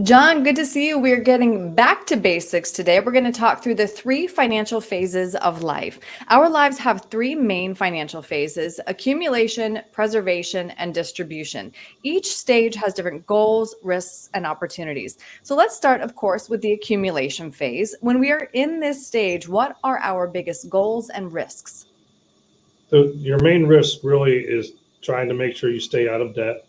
John, good to see you. We're getting back to basics today. We're going to talk through the three financial phases of life. Our lives have three main financial phases: accumulation, preservation, and distribution. Each stage has different goals, risks, and opportunities. So let's start, of course, with the accumulation phase. When we are in this stage, what are our biggest goals and risks? So your main risk really is trying to make sure you stay out of debt.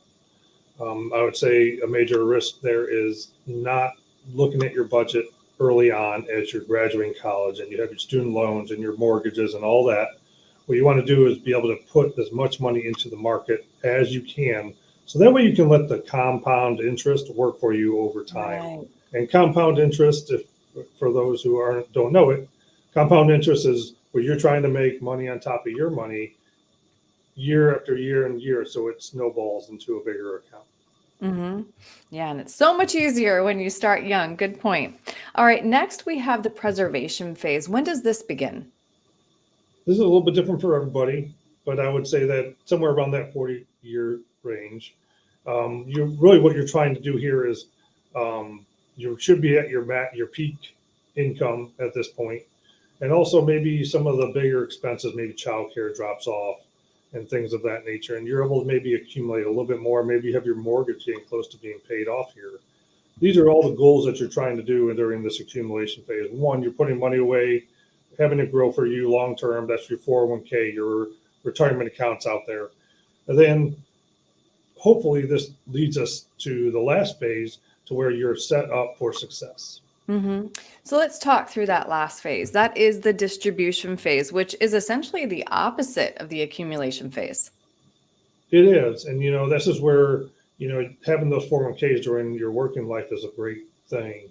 I would say a major risk there is not looking at your budget early on as you're graduating college and you have your student loans and your mortgages and all that. What you want to do is be able to put as much money into the market as you can. So that way you can let the compound interest work for you over time. Right. And compound interest, if for those who aren't don't know it, compound interest is where you're trying to make money on top of your money year after year and year, so it snowballs into a bigger account. hmm Yeah, and it's so much easier when you start young. Good point. All right, next we have the preservation phase. When does this begin? This is a little bit different for everybody, but I would say that somewhere around that 40-year range, you really what you're trying to do here is you should be at your peak income at this point, and also maybe some of the bigger expenses, maybe childcare drops off and things of that nature, and you're able to maybe accumulate a little bit more. Maybe you have your mortgage getting close to being paid off here. These are all the goals that you're trying to do during this accumulation phase. One, you're putting money away, having it grow for you long term. That's your 401k, your retirement accounts out there. And then hopefully this leads us to the last phase to where you're set up for success. hmm So let's talk through that last phase. That is the distribution phase, which is essentially the opposite of the accumulation phase. It is. And, this is where, having those 401ks during your working life is a great thing.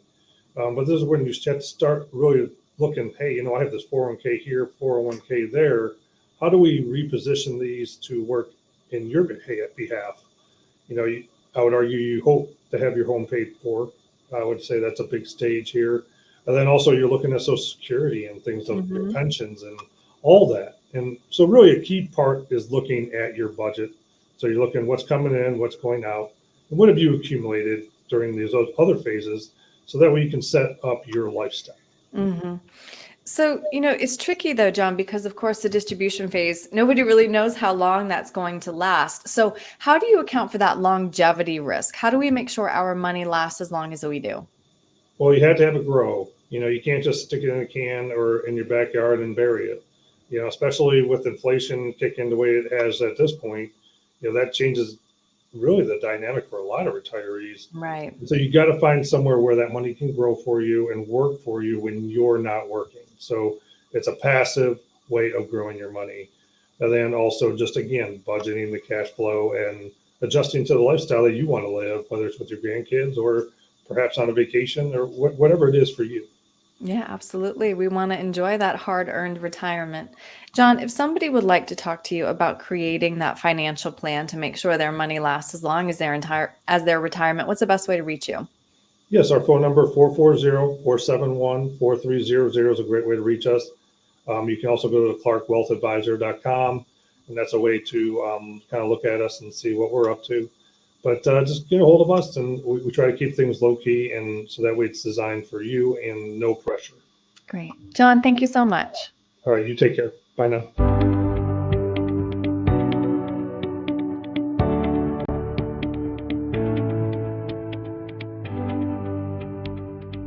But this is when you have to start really looking, hey, I have this 401k here, 401k there. How do we reposition these to work in your behalf? I would argue you hope to have your home paid for. I would say that's a big stage here. And then also you're looking at Social Security and things of your hmm pensions and all that. And so really a key part is looking at your budget. So you're looking what's coming in, what's going out, and what have you accumulated during these other phases, so that way you can set up your lifestyle. hmm So, it's tricky though, John, because of course the distribution phase, nobody really knows how long that's going to last. So, how do you account for that longevity risk? How do we make sure our money lasts as long as we do? Well, you have to have it grow. You can't just stick it in a can or in your backyard and bury it. Especially with inflation kicking the way it has at this point, that changes really the dynamic for a lot of retirees. Right. And so you got to find somewhere where that money can grow for you and work for you when you're not working. So it's a passive way of growing your money. And then also just again, budgeting the cash flow and adjusting to the lifestyle that you want to live, whether it's with your grandkids or perhaps on a vacation or whatever it is for you. Yeah, absolutely. We want to enjoy that hard-earned retirement. John, if somebody would like to talk to you about creating that financial plan to make sure their money lasts as long as their retirement, what's the best way to reach you? Yes, our phone number 440-471-4300 is a great way to reach us. You can also go to clarkwealthadvisor.com, and that's a way to kind of look at us and see what we're up to. But just get a hold of us, and we try to keep things low key, and so that way it's designed for you and no pressure. Great. John, thank you so much. All right, you take care. Bye now.